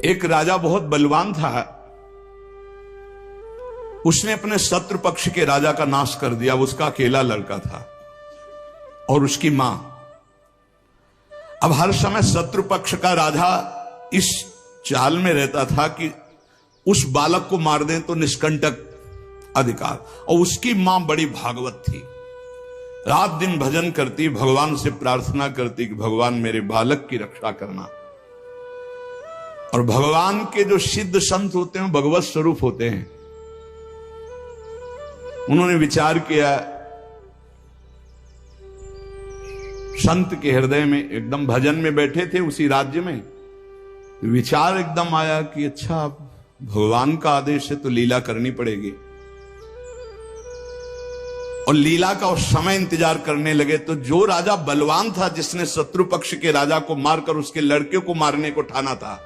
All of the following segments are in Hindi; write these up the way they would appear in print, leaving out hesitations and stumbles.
एक राजा बहुत बलवान था। उसने अपने शत्रु पक्ष के राजा का नाश कर दिया। उसका अकेला लड़का था और उसकी मां। अब हर समय शत्रु पक्ष का राजा इस चाल में रहता था कि उस बालक को मार दें तो निष्कंटक अधिकार। और उसकी मां बड़ी भागवत थी, रात दिन भजन करती, भगवान से प्रार्थना करती कि भगवान मेरे बालक की रक्षा करना। और भगवान के जो सिद्ध संत होते हैं भगवत स्वरूप होते हैं। उन्होंने विचार किया, संत के हृदय में एकदम भजन में बैठे थे उसी राज्य में, विचार एकदम आया कि अच्छा भगवान का आदेश है तो लीला करनी पड़ेगी। और लीला का उस समय इंतजार करने लगे। तो जो राजा बलवान था, जिसने शत्रु पक्ष के राजा को मारकर उसके लड़के को मारने को ठाना था,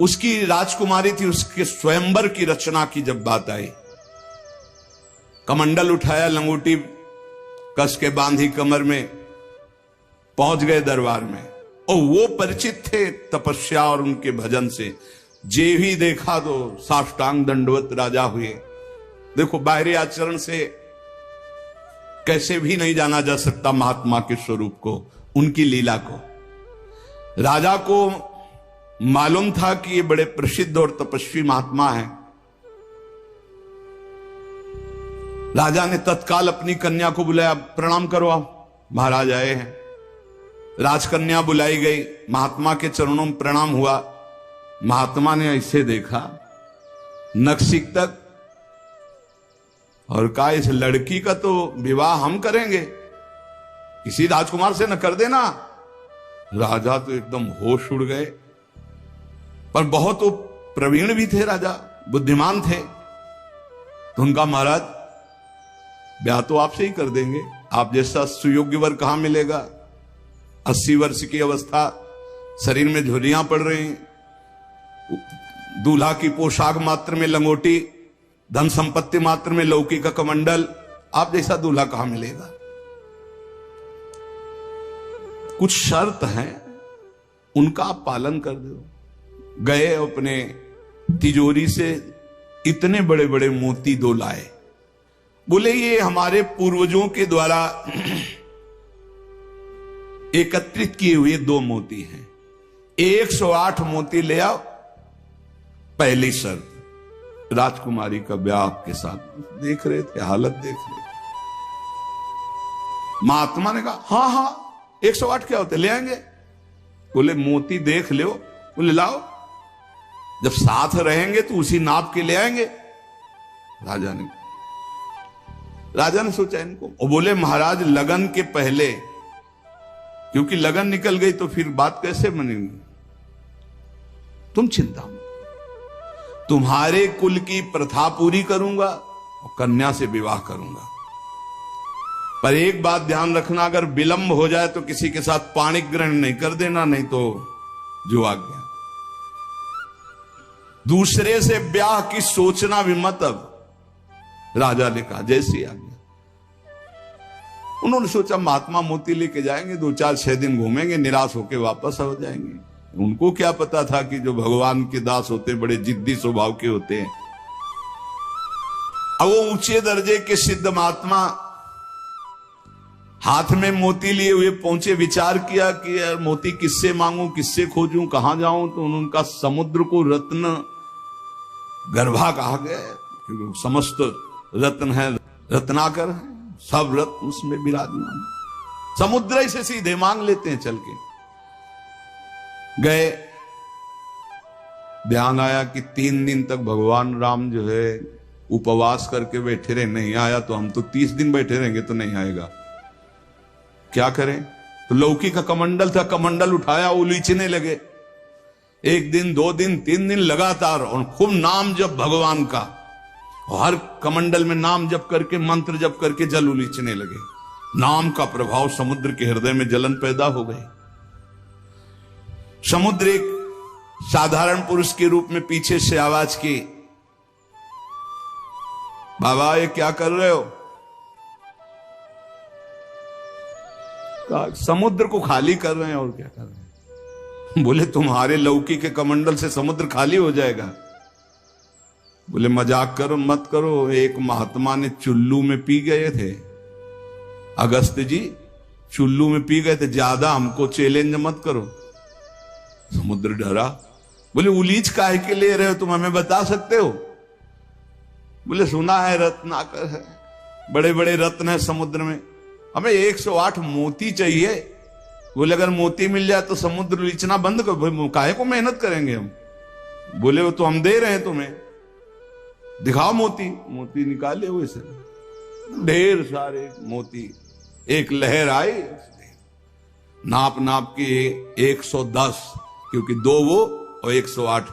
उसकी राजकुमारी थी, उसके स्वयंवर की रचना की जब बात आई, कमंडल उठाया, लंगोटी कस के बांधी कमर में, पहुंच गए दरबार में। और वो परिचित थे तपस्या और उनके भजन से। जे भी देखा तो साष्टांग दंडवत राजा हुए। देखो, बाहरी आचरण से कैसे भी नहीं जाना जा सकता महात्मा के स्वरूप को, उनकी लीला को। राजा को मालूम था कि ये बड़े प्रसिद्ध और तपस्वी महात्मा हैं। राजा ने तत्काल अपनी कन्या को बुलाया, प्रणाम करो आप, महाराज आए हैं। राजकन्या बुलाई गई, महात्मा के चरणों में प्रणाम हुआ। महात्मा ने ऐसे देखा नक्सिक तक और कहा, इस लड़की का तो विवाह हम करेंगे, किसी राजकुमार से न कर देना। राजा तो एकदम होश उड़ गए। पर बहुत वो प्रवीण भी थे, राजा बुद्धिमान थे। तो उनका, महाराज ब्याह तो आपसे ही कर देंगे, आप जैसा सुयोग्य वर कहां मिलेगा। 80 वर्ष की अवस्था, शरीर में झुर्रियां पड़ रही, दूल्हा की पोशाक मात्र में लंगोटी, धन संपत्ति मात्र में लौकी का कमंडल, आप जैसा दूल्हा कहां मिलेगा। कुछ शर्त हैं, उनका आप पालन कर दो। गए, अपने तिजोरी से इतने बड़े बड़े मोती 2 लाए। बोले ये हमारे पूर्वजों के द्वारा एकत्रित किए हुए 2 मोती हैं, 108 मोती ले आओ। पहली शर्त, राजकुमारी का ब्याह आपके साथ। देख रहे थे, हालत देख रहे थे। महात्मा ने कहा, हाँ हाँ 108 क्या होते, ले आएंगे। बोले मोती देख लो। बोले लाओ, जब साथ रहेंगे तो उसी नाप के ले आएंगे। राजा ने सोचा इनको, और बोले महाराज लगन के पहले, क्योंकि लगन निकल गई तो फिर बात कैसे बनेगी। तुम चिंता मत, तुम्हारे कुल की प्रथा पूरी करूंगा और कन्या से विवाह करूंगा। पर एक बात ध्यान रखना, अगर विलंब हो जाए तो किसी के साथ पाणिक ग्रहण नहीं कर देना, नहीं तो जो आज्ञा। दूसरे से ब्याह की सोचना भी मत। अब राजा ने कहा जैसी आज्ञा। उन्होंने सोचा महात्मा मोती लेके जाएंगे, 2-4-6 दिन घूमेंगे, निराश होकर वापस हो जाएंगे। उनको क्या पता था कि जो भगवान के दास होते बड़े जिद्दी स्वभाव के होते हैं। अब वो ऊंचे दर्जे के सिद्ध महात्मा हाथ में मोती लिए हुए पहुंचे। विचार किया कि यार मोती किससे मांगूं, किससे खोजूं, कहां जाऊं। तो उनका समुद्र को रत्न गर्भा कहा गया, क्योंकि समस्त रत्न है, रत्नाकर है, सब रत्न उसमें विराजमान। समुद्र से सीधे मांग लेते हैं चल के। गए, ध्यान आया कि 3 दिन तक भगवान राम जो है उपवास करके बैठे रहे, नहीं आया तो हम तो 30 दिन बैठे रहेंगे तो नहीं आएगा, क्या करें। तो लौकी का कमंडल था, कमंडल उठाया, उलीचने लगे। 1 दिन 2 दिन 3 दिन लगातार, और खूब नाम जप भगवान का, और हर कमंडल में नाम जप करके, मंत्र जप करके जल उलीचने लगे। नाम का प्रभाव समुद्र के हृदय में जलन पैदा हो गई। समुद्र एक साधारण पुरुष के रूप में पीछे से आवाज की, बाबा ये क्या कर रहे हो। समुद्र को खाली कर रहे हैं, और क्या कर रहे हैं। बोले तुम्हारे लौकी के कमंडल से समुद्र खाली हो जाएगा। बोले मजाक करो मत करो, एक महात्मा ने चुल्लू में पी गए थे, अगस्त जी चुल्लू में पी गए थे, ज्यादा हमको चैलेंज मत करो। समुद्र डरा, बोले उलीच काहे के ले रहे हो तुम, हमें बता सकते हो? बोले सुना है रत्नाकर है, बड़े बड़े रत्न है समुद्र में, हमें 108 मोती चाहिए। बोले अगर मोती मिल जाए तो समुद्र उलीचना बंद करो, काहे को मेहनत करेंगे हम। बोले वो तो हम दे रहे हैं तुम्हें, दिखाओ मोती। मोती निकाले हुए से ढेर सारे मोती, एक लहर आई, नाप नाप के 110, क्योंकि 2 वो और 108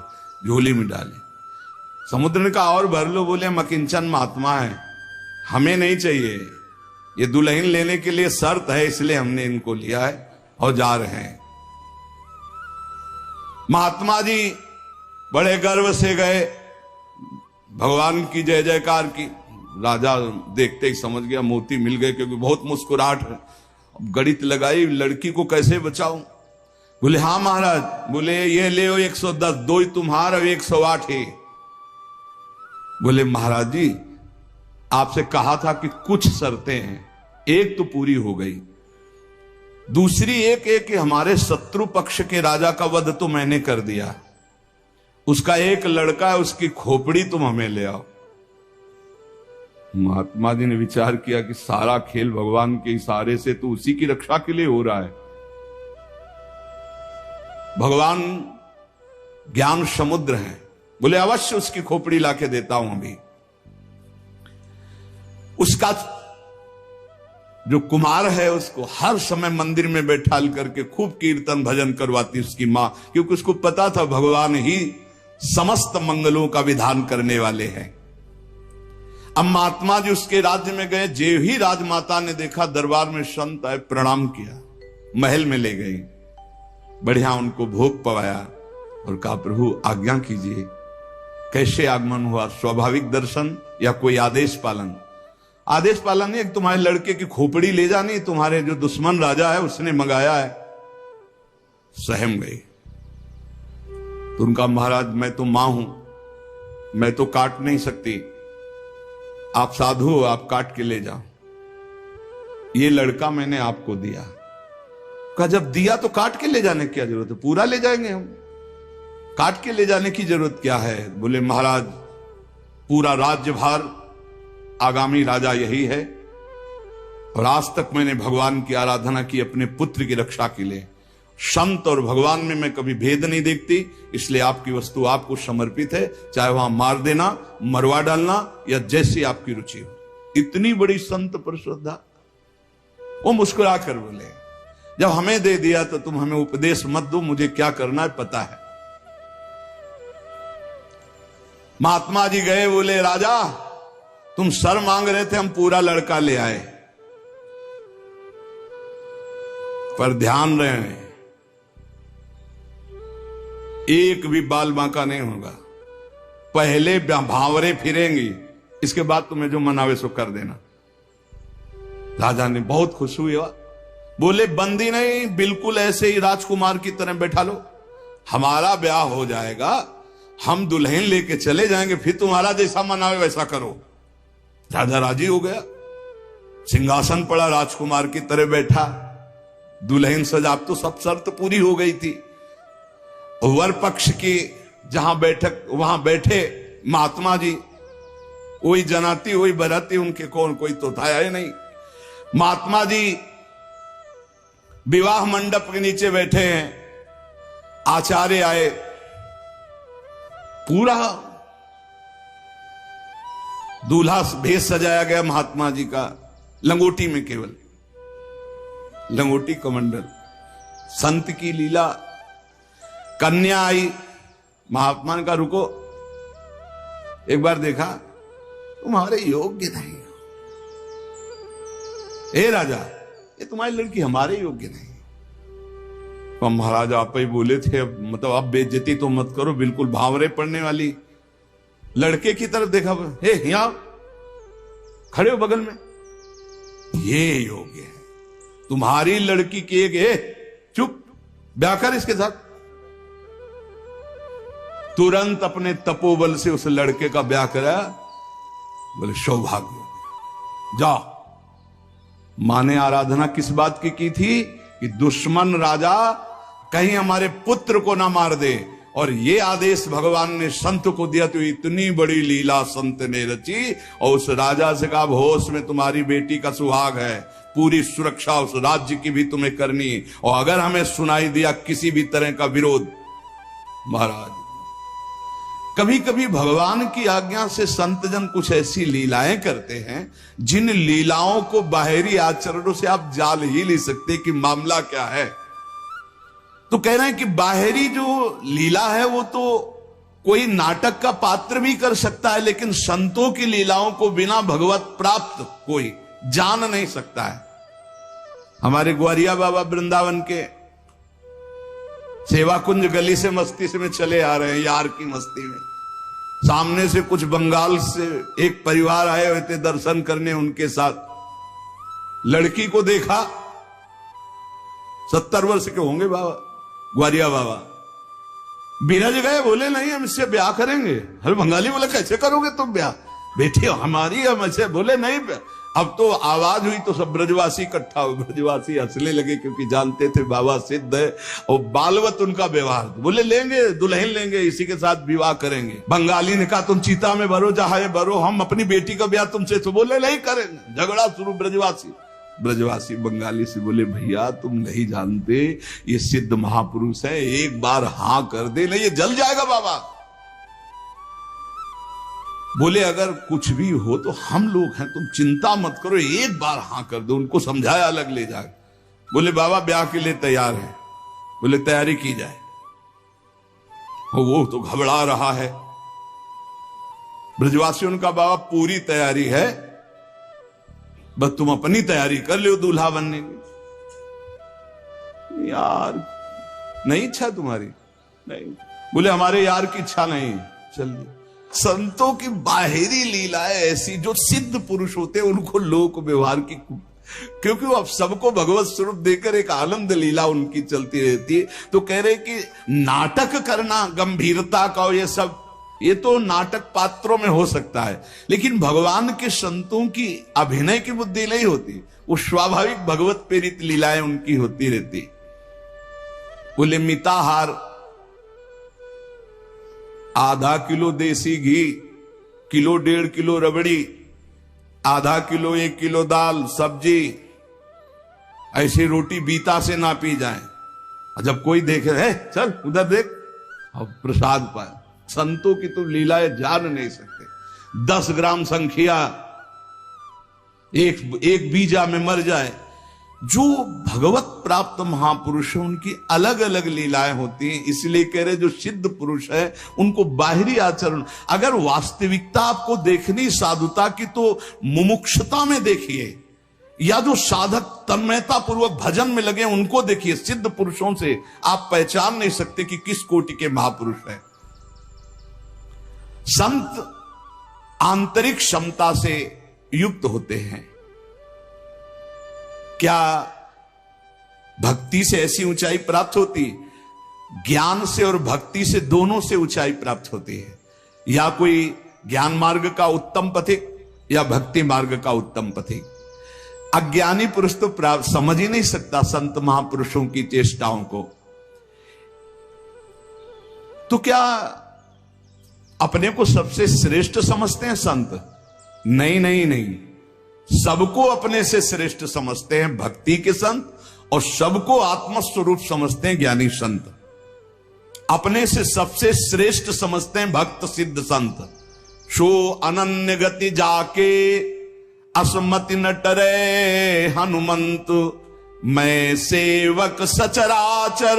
झोली में डाले। समुद्र ने कहा और भर लो। बोले हम अकिंचन महात्मा है, हमें नहीं चाहिए, ये दुल्हन लेने के लिए शर्त है, इसलिए हमने इनको लिया है और जा रहे हैं। महात्मा जी बड़े गर्व से गए, भगवान की जय जयकार की। राजा देखते ही समझ गया मोती मिल गए, क्योंकि बहुत मुस्कुराहट है। अब गणित लगाई, लड़की को कैसे बचाऊं। बोले हाँ महाराज। बोले ये ले 110, 2 ही तुम्हारा 108 है। बोले महाराज जी आपसे कहा था कि कुछ शर्तें हैं, एक तो पूरी हो गई, दूसरी एक कि हमारे शत्रु पक्ष के राजा का वध तो मैंने कर दिया, उसका एक लड़का है, उसकी खोपड़ी तुम हमें ले आओ। महात्मा जी ने विचार किया कि सारा खेल भगवान के इशारे से तो उसी की रक्षा के लिए हो रहा है। भगवान ज्ञान समुद्र है। बोले अवश्य उसकी खोपड़ी लाके देता हूं अभी। उसका जो कुमार है उसको हर समय मंदिर में बैठाल करके खूब कीर्तन भजन करवाती उसकी मां, क्योंकि उसको पता था भगवान ही समस्त मंगलों का विधान करने वाले हैं। अब महात्मा जी उसके राज्य में गए, जे ही राजमाता ने देखा दरबार में संत आए, प्रणाम किया, महल में ले गई, बढ़िया उनको भोग पवाया और कहा प्रभु आज्ञा कीजिए, कैसे आगमन हुआ, स्वाभाविक दर्शन या कोई आदेश पालन? आदेश पालन नहीं, तुम्हारे लड़के की खोपड़ी ले जानी, तुम्हारे जो दुश्मन राजा है उसने मंगाया है। सहम गई। तो उनका महाराज मैं तो मां हूं, मैं तो काट नहीं सकती, आप साधु हो, आप काट के ले जाओ, ये लड़का मैंने आपको दिया। कहा जब दिया तो काट के ले जाने की क्या जरूरत है, पूरा ले जाएंगे हम, काट के ले जाने की जरूरत क्या है? बोले महाराज पूरा राज्यभार आगामी राजा यही है, और आज तक मैंने भगवान की आराधना की अपने पुत्र की रक्षा के लिए। संत और भगवान में मैं कभी भेद नहीं देखती, इसलिए आपकी वस्तु आपको समर्पित है, चाहे वहां मार देना, मरवा डालना, या जैसी आपकी रुचि हो। इतनी बड़ी संत पर श्रद्धा। वो मुस्कुरा कर बोले जब हमें दे दिया तो तुम हमें उपदेश मत दो, मुझे क्या करना है पता है। महात्मा जी गए, बोले राजा तुम सर मांग रहे थे, हम पूरा लड़का ले आए, पर ध्यान रहे एक भी बाल बांका नहीं होगा, पहले भांवरे फिरेंगी, इसके बाद तुम्हें जो मनावे सो कर देना। राजा ने बहुत खुश हुए, बोले बंदी नहीं, बिल्कुल ऐसे ही राजकुमार की तरह बैठा लो, हमारा ब्याह हो जाएगा, हम दुल्हन लेके चले जाएंगे, फिर तुम्हारा जैसा मनावे वैसा करो। राजा राजी हो गया, सिंहासन पड़ा, राजकुमार की तरह बैठा, दुल्हन सजा, तो सब शर्त पूरी हो गई थी। वर पक्ष की जहां बैठक वहां बैठे महात्मा जी, वही जनाती वही बराती, उनके कौन कोई तो था ही नहीं। महात्मा जी विवाह मंडप के नीचे बैठे हैं, आचार्य आए, पूरा दूल्हा भेष सजाया गया महात्मा जी का, लंगोटी में, केवल लंगोटी कमंडल, संत की लीला। कन्या आई, महात्मा ने कहा रुको, एक बार देखा तुम्हारे योग्य नहीं, हे राजा ये तुम्हारी लड़की हमारे योग्य नहीं। तो महाराज आप ही बोले थे, मतलब आप बेइज्जती तो मत करो, बिल्कुल भावरे पड़ने वाली। लड़के की तरफ देखा, हे यहां खड़े हो बगल में, ये योग्य है, तुम्हारी लड़की की एक, चुप, ब्याह कर इसके साथ, तुरंत अपने तपोबल से उस लड़के का ब्याह करा। बोले सौभाग्य हो गया, जाओ। मां ने आराधना किस बात की थी कि दुश्मन राजा कहीं हमारे पुत्र को ना मार दे, और ये आदेश भगवान ने संत को दिया। तो इतनी बड़ी लीला संत ने रची, और उस राजा से कहा होश में तुम्हारी बेटी का सुहाग है, पूरी सुरक्षा उस राज्य की भी तुम्हें करनी, और अगर हमें सुनाई दिया किसी भी तरह का विरोध, महाराज। कभी कभी भगवान की आज्ञा से संतजन कुछ ऐसी लीलाएं करते हैं जिन लीलाओं को बाहरी आचरणों से आप जान ही नहीं सकते कि मामला क्या है। तो कह रहे हैं कि बाहरी जो लीला है वो तो कोई नाटक का पात्र भी कर सकता है, लेकिन संतों की लीलाओं को बिना भगवत प्राप्त कोई जान नहीं सकता है। हमारे ग्वारिया बाबा वृंदावन के सेवा कुंज गली से मस्ती से में चले आ रहे हैं, यार की मस्ती में। सामने से कुछ बंगाल से एक परिवार आए हुए थे दर्शन करने, उनके साथ लड़की को देखा। 70 वर्ष के होंगे बाबा, ग्वारिया बाबा। बिरज गए, बोले नहीं हम इससे ब्याह करेंगे। अरे बंगाली बोले कैसे करोगे तुम ब्याह, बेटी हमारी हम ऐसे। बोले नहीं। अब तो आवाज हुई तो सब ब्रजवासी इकट्ठा हुए। ब्रजवासी हंसने लगे क्योंकि जानते थे बाबा सिद्ध है और बालवत उनका व्यवहार। बोले लेंगे, दुल्हन लेंगे, इसी के साथ विवाह करेंगे। बंगाली ने कहा तुम चीता में भरो, जहां भरो, हम अपनी बेटी का ब्याह तुमसे। तो बोले नहीं करेंगे। झगड़ा शुरू। ब्रजवासी बंगाली से बोले भैया तुम नहीं जानते, ये सिद्ध महापुरुष है, एक बार हां कर दे, नहीं ये जल जाएगा बाबा। बोले अगर कुछ भी हो तो हम लोग हैं, तुम चिंता मत करो, एक बार हां कर दो। उनको समझाया, अलग ले जाए। बोले बाबा ब्याह के लिए तैयार है। बोले तैयारी की जाए। वो तो घबरा रहा है। ब्रजवासी उनका बाबा पूरी तैयारी है, बस तुम अपनी तैयारी कर लो दूल्हा बनने की। यार नहीं इच्छा तुम्हारी? नहीं। बोले हमारे यार की इच्छा नहीं। चलिए। संतों की बाहरी लीलाएं ऐसी, जो सिद्ध पुरुष होते हैं उनको लोक व्यवहार की, क्योंकि वो अब सबको भगवत स्वरूप देकर एक आनंद लीला उनकी चलती रहती है। तो कह रहे कि नाटक करना गंभीरता का, ये सब ये तो नाटक पात्रों में हो सकता है, लेकिन भगवान के संतों की अभिनय की बुद्धि नहीं होती, वो स्वाभाविक भगवत प्रेरित लीलाएं उनकी होती रहती। बोले मिताहार, आधा किलो देसी घी, किलो 1.5 किलो रबड़ी, आधा किलो 1 किलो दाल सब्जी, ऐसी रोटी बीता से ना पी जाए। जब कोई देखे है चल उधर देख, अब प्रसाद पाए। संतों की तो लीलाएं जान नहीं सकते। 10 ग्राम संख्या एक बीजा में मर जाए। जो भगवत प्राप्त महापुरुष है उनकी अलग अलग लीलाएं होती हैं। इसलिए कह रहे जो सिद्ध पुरुष है उनको बाहरी आचरण, अगर वास्तविकता आपको देखनी साधुता की तो मुमुक्षुता में देखिए, या जो साधक तन्मयता पूर्वक भजन में लगे उनको देखिए। सिद्ध पुरुषों से आप पहचान नहीं सकते कि किस कोटि के महापुरुष हैं। संत आंतरिक क्षमता से युक्त होते हैं। क्या भक्ति से ऐसी ऊंचाई प्राप्त होती? ज्ञान से और भक्ति से, दोनों से ऊंचाई प्राप्त होती है। या कोई ज्ञान मार्ग का उत्तम पथिक या भक्ति मार्ग का उत्तम पथिक। अज्ञानी पुरुष तो समझ ही नहीं सकता संत महापुरुषों की चेष्टाओं को। तो क्या अपने को सबसे श्रेष्ठ समझते हैं संत? नहीं नहीं नहीं, सबको अपने से श्रेष्ठ समझते हैं भक्ति के संत, और सबको आत्मस्वरूप समझते हैं ज्ञानी संत। अपने से सबसे श्रेष्ठ समझते हैं भक्त सिद्ध संत। सो अनन्य गति जाके असमति न टरे हनुमंत, मैं सेवक सचराचर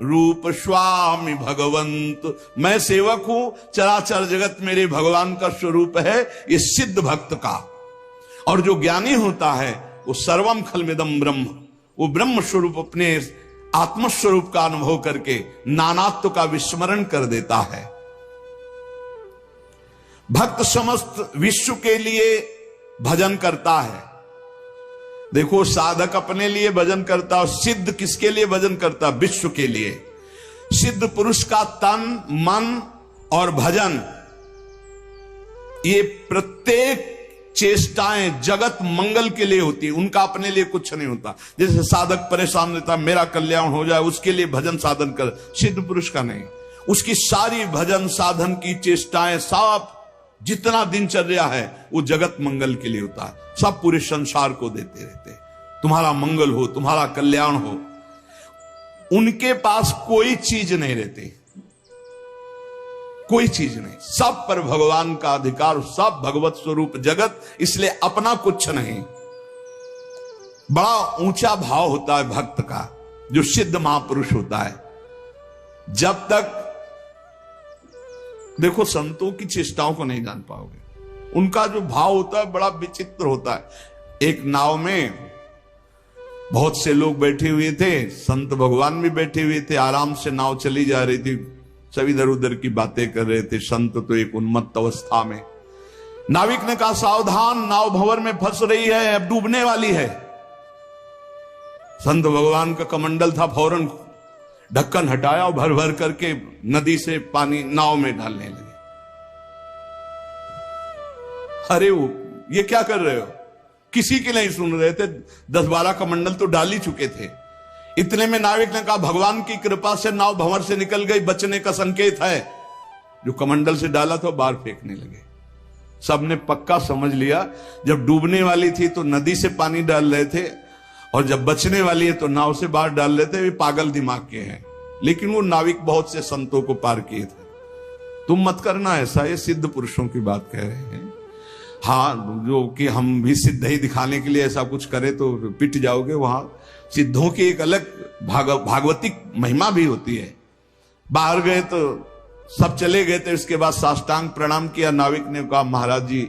रूप स्वामी भगवंत। मैं सेवक हूं, चराचर जगत मेरे भगवान का स्वरूप है, ये सिद्ध भक्त का। और जो ज्ञानी होता है वो सर्वम खलमिदम ब्रह्म, वो ब्रह्म स्वरूप अपने आत्मस्वरूप का अनुभव करके नानात्व का विस्मरण कर देता है। भक्त समस्त विश्व के लिए भजन करता है। देखो साधक अपने लिए भजन करता है, सिद्ध किसके लिए भजन करता? विश्व के लिए। सिद्ध पुरुष का तन मन और भजन, ये प्रत्येक चेष्टाएं जगत मंगल के लिए होती है, उनका अपने लिए कुछ नहीं होता। जैसे साधक परेशान रहता, मेरा कल्याण हो जाए, उसके लिए भजन साधन कर, सिद्ध पुरुष का नहीं। उसकी सारी भजन साधन की चेष्टाएं, सब जितना दिनचर्या है वो जगत मंगल के लिए होता है, सब पूरे संसार को देते रहते, तुम्हारा मंगल हो, तुम्हारा कल्याण हो। उनके पास कोई चीज नहीं रहती, कोई चीज नहीं, सब पर भगवान का अधिकार, सब भगवत स्वरूप जगत, इसलिए अपना कुछ नहीं। बड़ा ऊंचा भाव होता है भक्त का, जो सिद्ध महापुरुष होता है। जब तक देखो संतों की चेष्टाओं को नहीं जान पाओगे, उनका जो भाव होता है बड़ा विचित्र होता है। एक नाव में बहुत से लोग बैठे हुए थे, संत भगवान भी बैठे हुए थे, आराम से नाव चली जा रही थी, सब इधर उधर की बातें कर रहे थे। संत तो एक उन्मत्त अवस्था में। नाविक ने कहा, सावधान, नाव भंवर में फंस रही है, अब डूबने वाली है। संत भगवान का कमंडल था, फौरन ढक्कन हटाया और भर भर करके नदी से पानी नाव में डालने लगे। अरे वो ये क्या कर रहे हो? किसी की नहीं सुन रहे थे, 10-12 कमंडल तो डाल ही चुके थे। इतने में नाविक ने कहा, भगवान की कृपा से नाव भंवर से निकल गई, बचने का संकेत है। जो कमंडल से डाला था बाहर फेंकने लगे। सबने पक्का समझ लिया, जब डूबने वाली थी तो नदी से पानी डाल रहे थे, और जब बचने वाली है तो नाव से बाहर डाल रहे थे। वे पागल दिमाग के हैं, लेकिन वो नाविक बहुत से संतों को पार किए थे। तुम मत करना ऐसा, ये सिद्ध पुरुषों की बात कह रहे हैं। हाँ, जो कि हम भी सिद्ध ही दिखाने के लिए ऐसा कुछ करें तो पिट जाओगे। वहां सिद्धों की एक अलग भागवतिक महिमा भी होती है। बाहर गए तो सब चले गए थे, उसके बाद साष्टांग प्रणाम किया। नाविक ने कहा, महाराज जी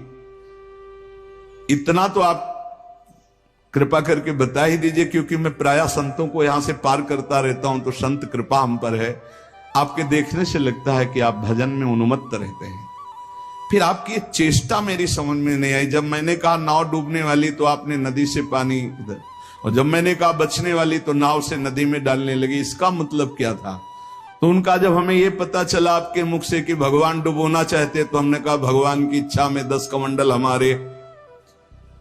इतना तो आप कृपा करके बता ही दीजिए, क्योंकि मैं प्रायः संतों को यहां से पार करता रहता हूं, तो संत कृपा हम पर है। आपके देखने से लगता है कि आप भजन में उन्मत्त रहते हैं। फिर आपकी चेष्टा मेरी समझ में नहीं आई। जब मैंने कहा नाव डूबने वाली तो आपने नदी से पानी इधर, और जब मैंने कहा बचने वाली तो नाव से नदी में डालने लगी। इसका मतलब क्या था? तो उनका जब हमें यह पता चला आपके मुख से कि भगवान डुबोना चाहते, तो हमने कहा भगवान की इच्छा में 10 कमंडल हमारे,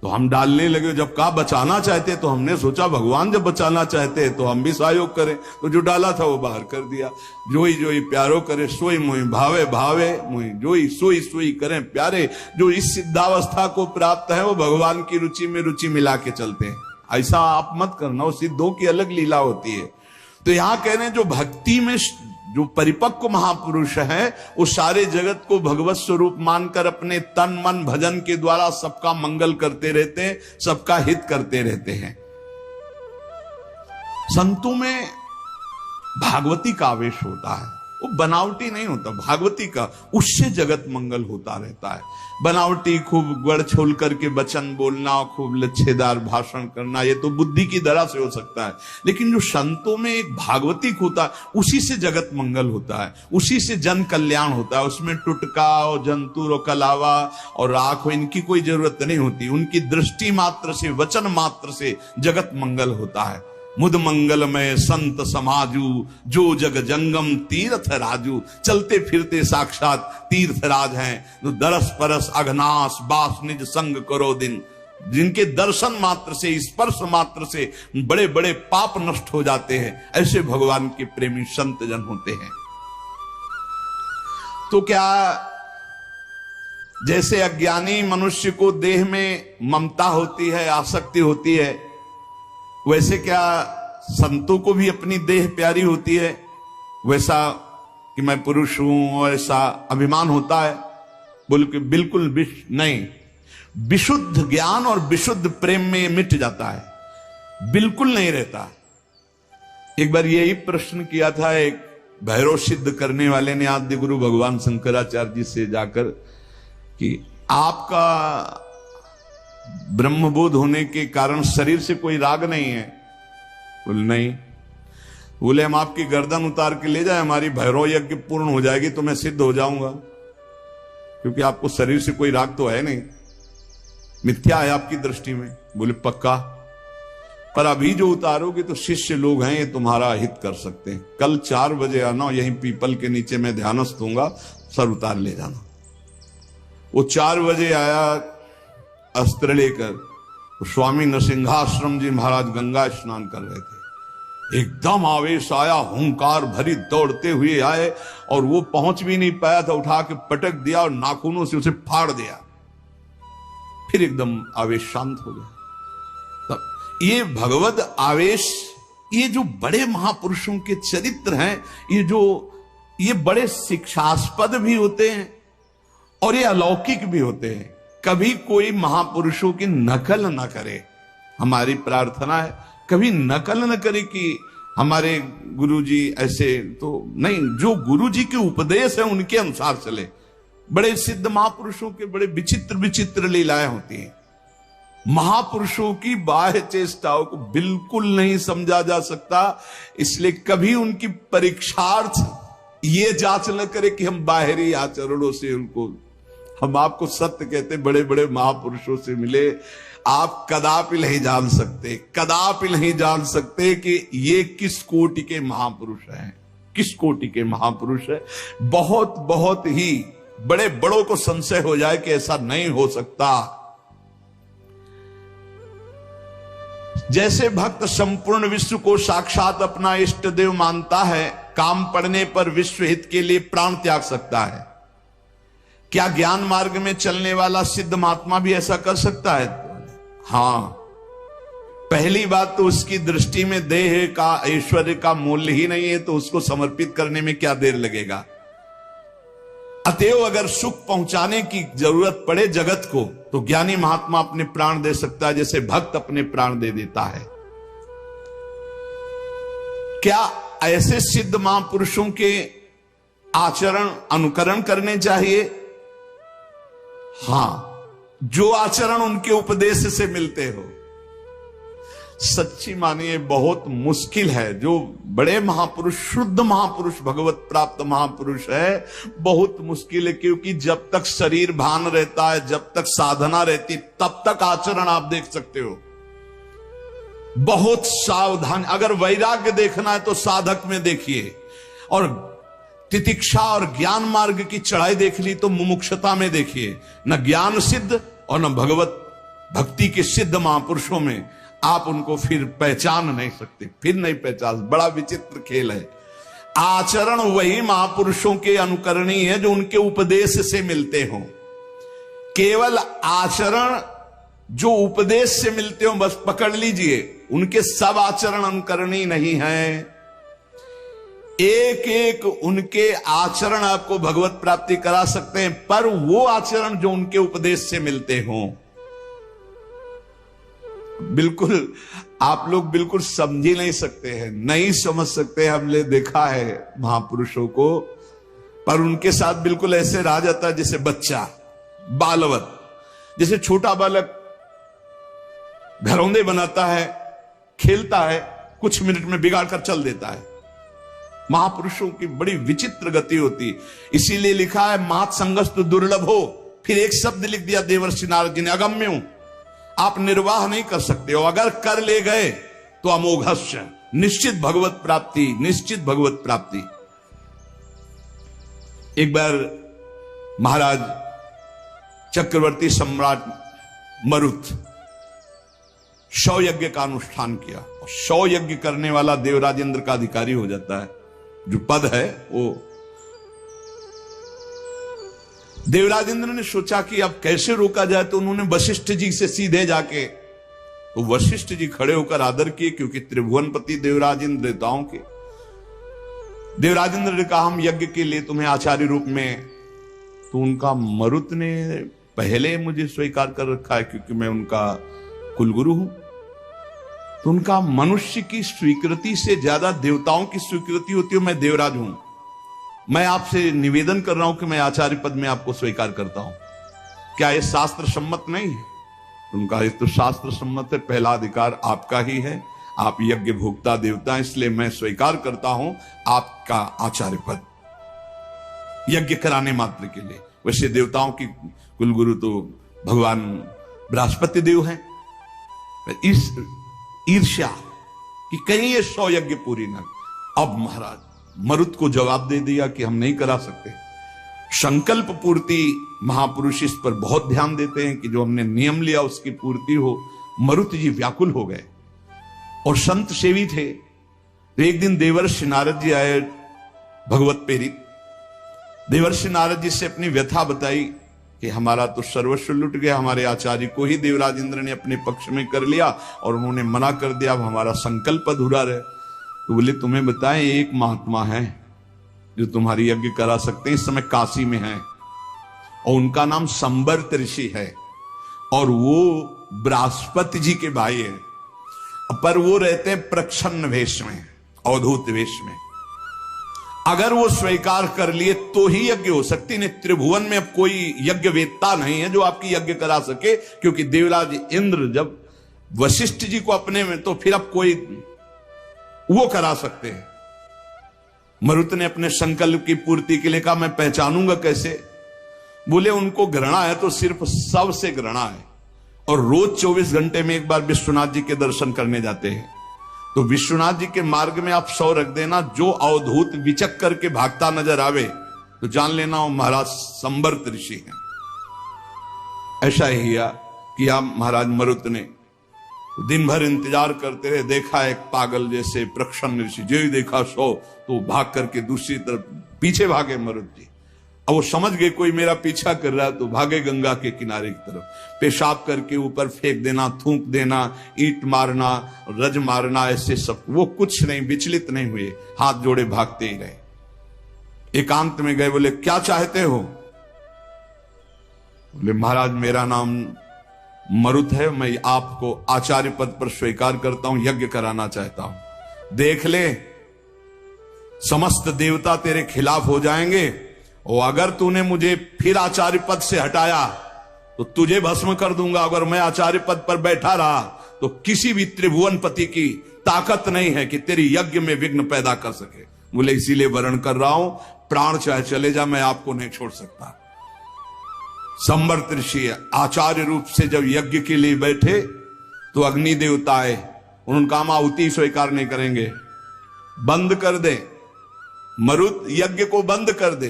तो हम डालने लगे। जब कहा बचाना चाहते, तो हमने सोचा भगवान जब बचाना चाहते तो हम भी सहयोग करें। तो जो डाला था वो बाहर कर दिया। जोई जोई प्यारो करे सोई मोई भावे, भावे मोई जोई, सोई सोई करें प्यारे। जो इस सिद्धावस्था को प्राप्त है वो भगवान की रुचि में रुचि मिला के चलते हैं। ऐसा आप मत करना, वो सिद्धों की अलग लीला होती है। तो यहां कह रहे हैं जो भक्ति में जो परिपक्व महापुरुष है, वो सारे जगत को भगवत स्वरूप मानकर अपने तन मन भजन के द्वारा सबका मंगल करते रहते हैं, सबका हित करते रहते हैं। संतों में भागवती का आवेश होता है, वो बनावटी नहीं होता, भागवती का, उससे जगत मंगल होता रहता है। बनावटी खूब गड़ छोल करके वचन बोलना, खूब लच्छेदार भाषण करना, ये तो बुद्धि की दरा से हो सकता है। लेकिन जो संतों में एक भागवतिक होता है, उसी से जगत मंगल होता है, उसी से जन कल्याण होता है। उसमें टुटका और जंतुर और कलावा और राख हो, इनकी कोई जरूरत नहीं होती। उनकी दृष्टि मात्र से, वचन मात्र से जगत मंगल होता है। मुद मंगलमय संत समाजू, जो जग जंगम तीर्थ राजू। चलते फिरते साक्षात तीर्थराज हैं, जो दरस परस अघनाश बास निज संग करो दिन। जिनके दर्शन मात्र से, स्पर्श मात्र से बड़े बड़े पाप नष्ट हो जाते हैं, ऐसे भगवान के प्रेमी संत जन होते हैं। तो क्या जैसे अज्ञानी मनुष्य को देह में ममता होती है, आसक्ति होती है, वैसे क्या संतों को भी अपनी देह प्यारी होती है? वैसा कि मैं पुरुष हूं और ऐसा अभिमान होता है? बोल के बिल्कुल नहीं। विशुद्ध ज्ञान और विशुद्ध प्रेम में मिट जाता है, बिल्कुल नहीं रहता। एक बार यही प्रश्न किया था एक भैरव सिद्ध करने वाले ने आद्य गुरु भगवान शंकराचार्य जी से जाकर कि आपका ब्रह्मबोध होने के कारण शरीर से कोई राग नहीं है? बोले नहीं। बोले हम आपकी गर्दन उतार के ले जाए, हमारी भैरव यज्ञ पूर्ण हो जाएगी तो मैं सिद्ध हो जाऊंगा, क्योंकि आपको शरीर से कोई राग तो है नहीं, मिथ्या है आपकी दृष्टि में। बोले पक्का। पर अभी जो उतारोगे तो शिष्य लोग हैं, ये तुम्हारा हित कर सकते हैं। कल 4 बजे आना, यहीं पीपल के नीचे मैं ध्यानस्थ दूंगा, सर उतार ले जाना। वो 4 बजे आया अस्त्र लेकर। स्वामी नरसिंहाश्रम जी महाराज गंगा स्नान कर रहे थे। एकदम आवेश आया, हुंकार भरी दौड़ते हुए आए और वो पहुंच भी नहीं पाया था, उठा के पटक दिया और नाखूनों से उसे फाड़ दिया। फिर एकदम आवेश शांत हो गया। तब ये भगवत आवेश, ये जो बड़े महापुरुषों के चरित्र हैं, ये बड़े शिक्षास्पद भी होते हैं और ये अलौकिक भी होते हैं। कभी कोई महापुरुषों की नकल न करे, हमारी प्रार्थना है, कभी नकल न करे कि हमारे गुरुजी ऐसे, तो नहीं, जो गुरुजी के उपदेश है उनके अनुसार चले। बड़े सिद्ध महापुरुषों के बड़े विचित्र विचित्र लीलाएं होती हैं। महापुरुषों की बाह्य चेष्टाओं को बिल्कुल नहीं समझा जा सकता, इसलिए कभी उनकी परीक्षार्थ ये जांच न करे कि हम बाहरी आचरणों से उनको, हम आपको सत्य कहते, बड़े बड़े महापुरुषों से मिले, आप कदापि नहीं जान सकते, कदापि नहीं जान सकते कि ये किस कोटि के महापुरुष हैं, किस कोटि के महापुरुष है। बहुत बहुत ही बड़े बड़ों को संशय हो जाए कि ऐसा नहीं हो सकता। जैसे भक्त संपूर्ण विश्व को साक्षात अपना इष्ट देव मानता है, काम पड़ने पर विश्व हित के लिए प्राण त्याग सकता है। क्या ज्ञान मार्ग में चलने वाला सिद्ध महात्मा भी ऐसा कर सकता है? हां। पहली बात तो उसकी दृष्टि में देह का, ऐश्वर्य का मूल्य ही नहीं है, तो उसको समर्पित करने में क्या देर लगेगा। अतएव अगर सुख पहुंचाने की जरूरत पड़े जगत को, तो ज्ञानी महात्मा अपने प्राण दे सकता है, जैसे भक्त अपने प्राण दे देता है। क्या ऐसे सिद्ध महापुरुषों के आचरण अनुकरण करने चाहिए? हां, जो आचरण उनके उपदेश से मिलते हो। सच्ची मानिए बहुत मुश्किल है। जो बड़े महापुरुष, शुद्ध महापुरुष, भगवत प्राप्त महापुरुष है, बहुत मुश्किल है, क्योंकि जब तक शरीर भान रहता है, जब तक साधना रहती, तब तक आचरण आप देख सकते हो। बहुत सावधान, अगर वैराग्य देखना है तो साधक में देखिए, और तितिक्षा और ज्ञान मार्ग की चढ़ाई देख ली तो मुमुक्षता में देखिए। न ज्ञान सिद्ध और न भगवत भक्ति के सिद्ध महापुरुषों में आप उनको फिर पहचान नहीं सकते, फिर नहीं पहचान। बड़ा विचित्र खेल है। आचरण वही महापुरुषों के अनुकरणीय है जो उनके उपदेश से मिलते हो। केवल आचरण जो उपदेश से मिलते हो बस पकड़ लीजिए, उनके सब आचरण अनुकरणीय नहीं है। एक एक उनके आचरण आपको भगवत प्राप्ति करा सकते हैं, पर वो आचरण जो उनके उपदेश से मिलते हों, बिल्कुल आप लोग बिल्कुल समझ ही नहीं सकते हैं, नहीं समझ सकते। हमने देखा है महापुरुषों को, पर उनके साथ बिल्कुल ऐसे रहा जाता है जैसे बच्चा, बालवत। जैसे छोटा बालक घरौंदे बनाता है, खेलता है, कुछ मिनट में बिगाड़ कर चल देता है। महापुरुषों की बड़ी विचित्र गति होती, इसीलिए लिखा है मात संगस्त दुर्लभ हो। फिर एक शब्द लिख दिया देवर्षि नारद जी ने, अगम्य, आप निर्वाह नहीं कर सकते हो, अगर कर ले गए तो अमोघस्य, निश्चित भगवत प्राप्ति, निश्चित भगवत प्राप्ति। एक बार महाराज चक्रवर्ती सम्राट मरुत शौ यज्ञ का अनुष्ठान किया। शौ यज्ञ करने वाला देवराज इंद्र का अधिकारी हो जाता है, जो पद है वो। देवराज इंद्र ने सोचा कि अब कैसे रोका जाए, तो उन्होंने वशिष्ठ जी से सीधे जाके, तो वशिष्ठ जी खड़े होकर आदर किए, क्योंकि त्रिभुवनपति देवराज इंद्र देवताओं के। देवराज इंद्र ने कहा हम यज्ञ के लिए तुम्हें आचार्य रूप में, तो उनका मरुत ने पहले मुझे स्वीकार कर रखा है क्योंकि मैं उनका कुलगुरु हूं। तो उनका मनुष्य की स्वीकृति से ज्यादा देवताओं की स्वीकृति होती है। मैं देवराज हूं, मैं आपसे निवेदन कर रहा हूं कि मैं आचार्य पद में आपको स्वीकार करता हूं, क्या यह शास्त्र सम्मत नहीं है? उनका ये तो शास्त्र सम्मत है, पहला अधिकार आपका ही है, आप यज्ञ भोक्ता देवता, इसलिए मैं स्वीकार करता हूं आपका आचार्य पद यज्ञ कराने मात्र के लिए। वैसे देवताओं की कुलगुरु तो भगवान बृहस्पति देव हैं। इस ईर्ष्या कि कहीं ये 100 यज्ञ पूरी न। अब महाराज मरुत को जवाब दे दिया कि हम नहीं करा सकते। संकल्प पूर्ति महापुरुष इस पर बहुत ध्यान देते हैं कि जो हमने नियम लिया उसकी पूर्ति हो। मरुत जी व्याकुल हो गए और संत सेवी थे। एक दिन देवर्षि नारद जी आए भगवत प्रेरित। देवर्षि नारद जी से अपनी व्यथा बताई कि हमारा तो सर्वस्व लुट गया, हमारे आचार्य को ही देवराज इंद्र ने अपने पक्ष में कर लिया और उन्होंने मना कर दिया, अब हमारा संकल्प अधूरा रहे। तो बोले तुम्हें बताएं, एक महात्मा है जो तुम्हारी यज्ञ करा सकते हैं, इस समय काशी में है और उनका नाम संवर्त ऋषि है और वो बृहस्पति जी के भाई है, पर वो रहते हैं प्रच्छन्न वेश में, अवधूत वेश में। अगर वो स्वीकार कर लिए तो ही यज्ञ हो सकती, नहीं त्रिभुवन में अब कोई यज्ञ वेत्ता नहीं है जो आपकी यज्ञ करा सके, क्योंकि देवराज इंद्र जब वशिष्ठ जी को अपने में, तो फिर अब कोई वो करा सकते हैं। मरुत ने अपने संकल्प की पूर्ति के लिए कहा मैं पहचानूंगा कैसे? बोले उनको घृणा है तो सिर्फ सबसे घृणा है और रोज 24 घंटे में एक बार विश्वनाथ जी के दर्शन करने जाते हैं। तो विश्वनाथ जी के मार्ग में आप 100 रख देना, जो अवधूत विचक करके भागता नजर आवे तो जान लेना वो महाराज संवर्त ऋषि हैं। ऐसा ही किया महाराज मरुत ने। दिन भर इंतजार करते रहे, देखा एक पागल जैसे प्रच्छन्न ऋषि, जो ही देखा 100 तो भाग करके दूसरी तरफ पीछे भागे मरुत जी। अब वो समझ गए कोई मेरा पीछा कर रहा है तो भागे गंगा के किनारे की तरफ, पेशाब करके ऊपर फेंक देना, थूक देना, ईंट मारना, रज मारना, ऐसे सब। वो कुछ नहीं, विचलित नहीं हुए, हाथ जोड़े भागते ही रहे। एकांत में गए, बोले क्या चाहते हो? बोले महाराज मेरा नाम मरुत है, मैं आपको आचार्य पद पर स्वीकार करता हूं, यज्ञ कराना चाहता हूं। देख ले समस्त देवता तेरे खिलाफ हो जाएंगे और अगर तूने मुझे फिर आचार्य पद से हटाया तो तुझे भस्म कर दूंगा। अगर मैं आचार्य पद पर बैठा रहा तो किसी भी त्रिभुवनपति की ताकत नहीं है कि तेरी यज्ञ में विघ्न पैदा कर सके। बोले इसीलिए वर्ण कर रहा हूं, प्राण चाहे चले जा, मैं आपको नहीं छोड़ सकता। संवर्त ऋषि आचार्य रूप से जब यज्ञ के लिए बैठे तो अग्नि देवता आए, उन्होंने कहा आहुति स्वीकार नहीं करेंगे, बंद कर दे, मरुत यज्ञ को बंद कर दे।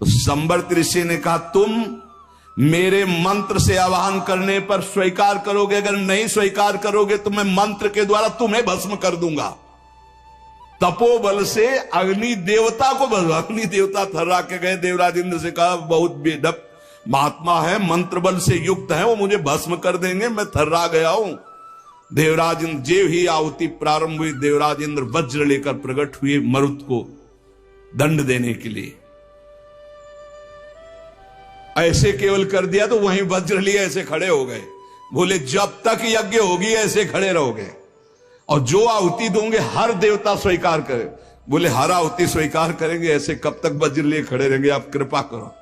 तो संवर्त ऋषि ने कहा तुम मेरे मंत्र से आवाहन करने पर स्वीकार करोगे, अगर नहीं स्वीकार करोगे तो मैं मंत्र के द्वारा तुम्हें भस्म कर दूंगा। तपोबल से अग्नि देवता को भस्म। अग्नि देवता थर्रा के गए, देवराज इंद्र से कहा बहुत बेढप महात्मा है, मंत्र बल से युक्त है, वो मुझे भस्म कर देंगे, मैं थर्रा गया हूं। देवराज इंद्र जेव ही आहुति प्रारंभ हुई, देवराज इंद्र वज्र लेकर प्रकट हुए मरुत को दंड देने के लिए। ऐसे केवल कर दिया तो वहीं वज्र लिए ऐसे खड़े हो गए। बोले जब तक यज्ञ होगी ऐसे खड़े रहोगे और जो आहुति दोगे हर देवता स्वीकार करे। बोले हर आहुति स्वीकार करेंगे, ऐसे कब तक वज्र लिए खड़े रहेंगे, आप कृपा करो।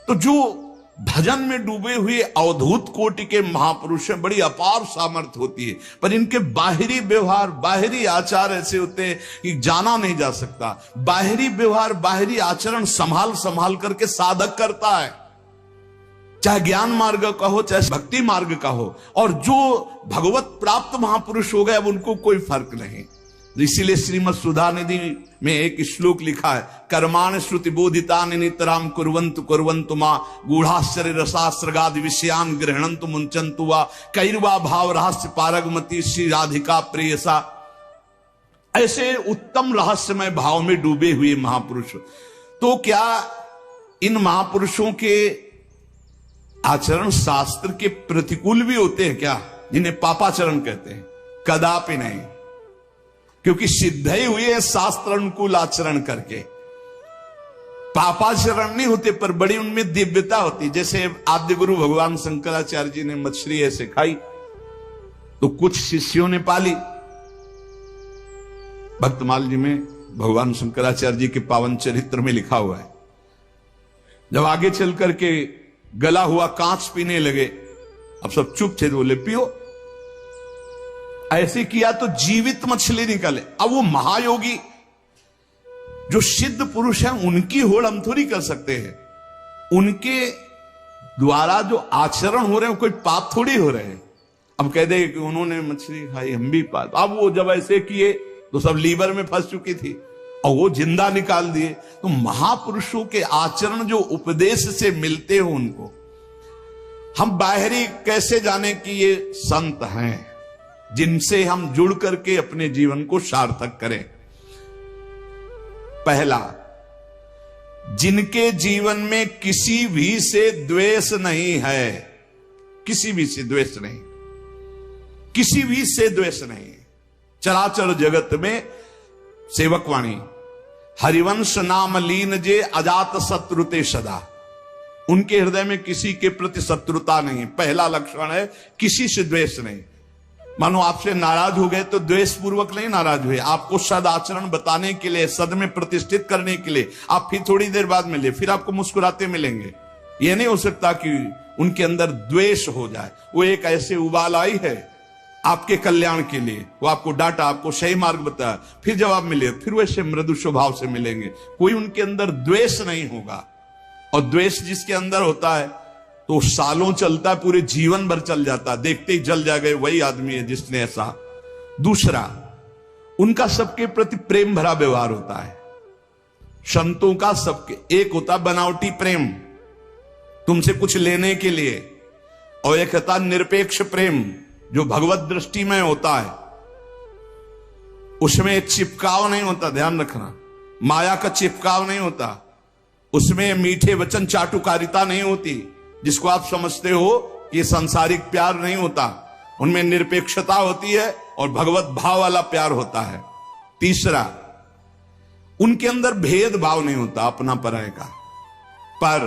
तो जो भजन में डूबे हुए अवधूत कोटि के महापुरुष हैं, बड़ी अपार सामर्थ्य होती है, पर इनके बाहरी व्यवहार, बाहरी आचार ऐसे होते हैं कि जाना नहीं जा सकता। बाहरी व्यवहार, बाहरी आचरण संभाल संभाल करके साधक करता है, चाहे ज्ञान मार्ग का हो चाहे भक्ति मार्ग का हो। और जो भगवत प्राप्त महापुरुष हो गए अब उनको कोई फर्क नहीं। इसीलिए श्रीमद् सुधा निधि में एक श्लोक लिखा है, कर्माण श्रुति बोधितानि नितराम कुर्वन्तु कुर्वन्तु मा गूढ़ाश्चर्य रसास्त्रगादि विषयान गृह्णन्तु मुंचन्तु वा कैर्वा भाव रहस्य पारगमति श्री राधिका प्रेयसा। ऐसे उत्तम रहस्यमय भाव में डूबे हुए महापुरुष। तो क्या इन महापुरुषों के आचरण शास्त्र के प्रतिकूल भी होते हैं क्या, जिन्हें पापाचरण कहते हैं? कदापि नहीं, क्योंकि सिद्ध ही हुए हैं शास्त्र अनुकूल आचरण करके। पापाचरण नहीं होते पर बड़ी उनमें दिव्यता होती। जैसे आद्य गुरु भगवान शंकराचार्य जी ने मछली ऐसे खाई तो कुछ शिष्यों ने पाली। भक्तमाल जी में भगवान शंकराचार्य जी के पावन चरित्र में लिखा हुआ है, जब आगे चल करके गला हुआ कांच पीने लगे, अब सब चुप थे, बोले पियो। ऐसे किया तो जीवित मछली निकले। अब वो महायोगी जो सिद्ध पुरुष हैं उनकी होड़ हम थोड़ी कर सकते हैं, उनके द्वारा जो आचरण हो रहे हैं कोई पाप थोड़ी हो रहे हैं। अब कह दे कि उन्होंने मछली खाई हम भी पाल, अब वो जब ऐसे किए तो सब लीवर में फंस चुकी थी और वो जिंदा निकाल दिए। तो महापुरुषों के आचरण जो उपदेश से मिलते हो उनको हम बाहरी कैसे जाने कि ये संत हैं जिनसे हम जुड़ करके अपने जीवन को सार्थक करें। पहला, जिनके जीवन में किसी भी से द्वेष नहीं है, किसी भी से द्वेष नहीं, किसी भी से द्वेष नहीं। चराचर जगत में सेवकवाणी हरिवंश नाम लीन जे अजात शत्रुते सदा, उनके हृदय में किसी के प्रति शत्रुता नहीं। पहला लक्षण है किसी से द्वेष नहीं। मानो आपसे नाराज हो गए तो द्वेष पूर्वक नहीं नाराज हुए, आपको सद आचरण बताने के लिए, सद में प्रतिष्ठित करने के लिए आप फिर थोड़ी देर बाद मिले, फिर आपको मुस्कुराते मिलेंगे। यह नहीं हो सकता कि उनके अंदर द्वेष हो जाए। वो एक ऐसे उबाल आई है आपके कल्याण के लिए, वो आपको डांटा, आपको सही मार्ग बताया, फिर जब आप मिले फिर वैसे मृदु स्वभाव से मिलेंगे। कोई उनके अंदर द्वेष नहीं होगा। और द्वेष जिसके अंदर होता है तो सालों चलता है, पूरे जीवन भर चल जाता है, देखते ही जल जाएगा वही आदमी है जिसने ऐसा। दूसरा, उनका सबके प्रति प्रेम भरा व्यवहार होता है। संतों का सबके एक होता बनावटी प्रेम तुमसे कुछ लेने के लिए, और एक होता निरपेक्ष प्रेम जो भगवत दृष्टि में होता है, उसमें चिपकाव नहीं होता। ध्यान रखना, माया का चिपकाव नहीं होता, उसमें मीठे वचन चाटुकारिता नहीं होती जिसको आप समझते हो कि सांसारिक प्यार नहीं होता। उनमें निरपेक्षता होती है और भगवत भाव वाला प्यार होता है। तीसरा, उनके अंदर भेदभाव नहीं होता अपना पराये का। पर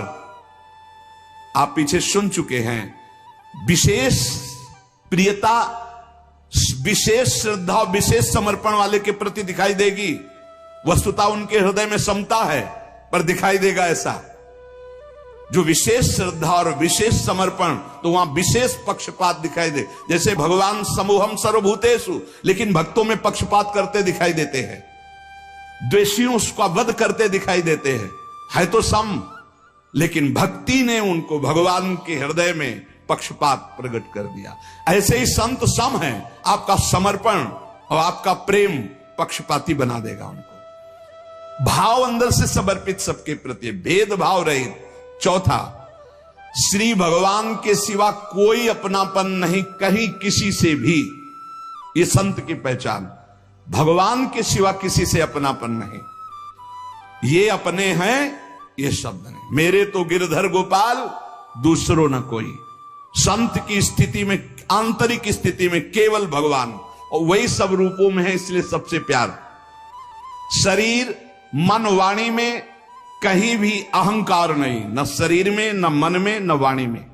आप पीछे सुन चुके हैं, विशेष प्रियता, विशेष श्रद्धा, विशेष समर्पण वाले के प्रति दिखाई देगी। वस्तुतः उनके हृदय में समता है पर दिखाई देगा ऐसा। जो विशेष श्रद्धा और विशेष समर्पण, तो वहां विशेष पक्षपात दिखाई दे। जैसे भगवान समूहम सर्वभूतेषु, लेकिन भक्तों में पक्षपात करते दिखाई देते हैं, द्वेषियों का वध करते दिखाई देते हैं। है तो सम, लेकिन भक्ति ने उनको भगवान के हृदय में पक्षपात प्रकट कर दिया। ऐसे ही संत सम है, आपका समर्पण और आपका प्रेम पक्षपाती बना देगा उनको। भाव अंदर से समर्पित सबके प्रति, भेदभाव रहित। चौथा, श्री भगवान के सिवा कोई अपनापन नहीं कहीं किसी से भी। ये संत की पहचान, भगवान के सिवा किसी से अपनापन नहीं। ये अपने हैं, ये शब्द नहीं। मेरे तो गिरधर गोपाल दूसरों न कोई। संत की स्थिति में, आंतरिक स्थिति में केवल भगवान, और वही सब रूपों में है, इसलिए सबसे प्यार। शरीर मन वाणी में कहीं भी अहंकार नहीं, न शरीर में, न मन में, न वाणी में।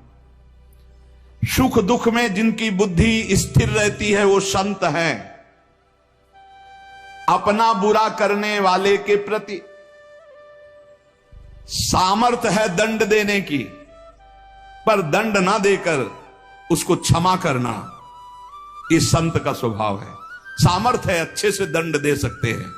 सुख दुख में जिनकी बुद्धि स्थिर रहती है वो संत हैं। अपना बुरा करने वाले के प्रति सामर्थ्य है दंड देने की, पर दंड ना देकर उसको क्षमा करना, इस संत का स्वभाव है। सामर्थ्य है, अच्छे से दंड दे सकते हैं,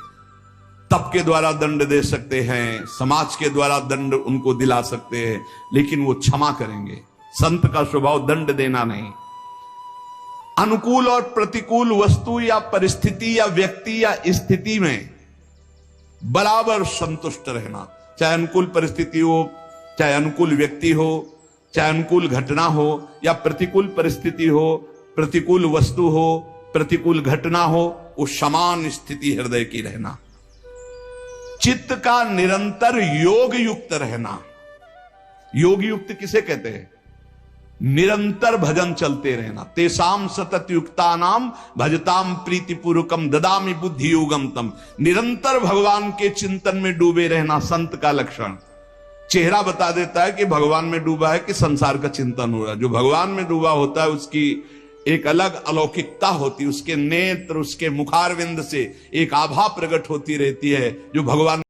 तप के द्वारा दंड दे सकते हैं, समाज के द्वारा दंड उनको दिला सकते हैं, लेकिन वो क्षमा करेंगे। संत का स्वभाव दंड देना नहीं। अनुकूल और प्रतिकूल वस्तु या परिस्थिति या व्यक्ति या स्थिति में बराबर संतुष्ट रहना। चाहे अनुकूल परिस्थिति हो, चाहे अनुकूल व्यक्ति हो, चाहे अनुकूल घटना हो या प्रतिकूल परिस्थिति हो, प्रतिकूल वस्तु हो, प्रतिकूल घटना हो, वो समान स्थिति हृदय की रहना। चित्त का निरंतर योग युक्त रहना। योग युक्त किसे कहते हैं? निरंतर भजन चलते रहना। तेसाम सतत युक्ता नाम भजताम प्रीतिपूर्वकम ददामि बुद्धि योगम तम। निरंतर भगवान के चिंतन में डूबे रहना संत का लक्षण। चेहरा बता देता है कि भगवान में डूबा है कि संसार का चिंतन हो रहा है। जो भगवान में डूबा होता है उसकी एक अलग अलौकिकता होती है, उसके नेत्र, उसके मुखारविंद से एक आभा प्रकट होती रहती है जो भगवान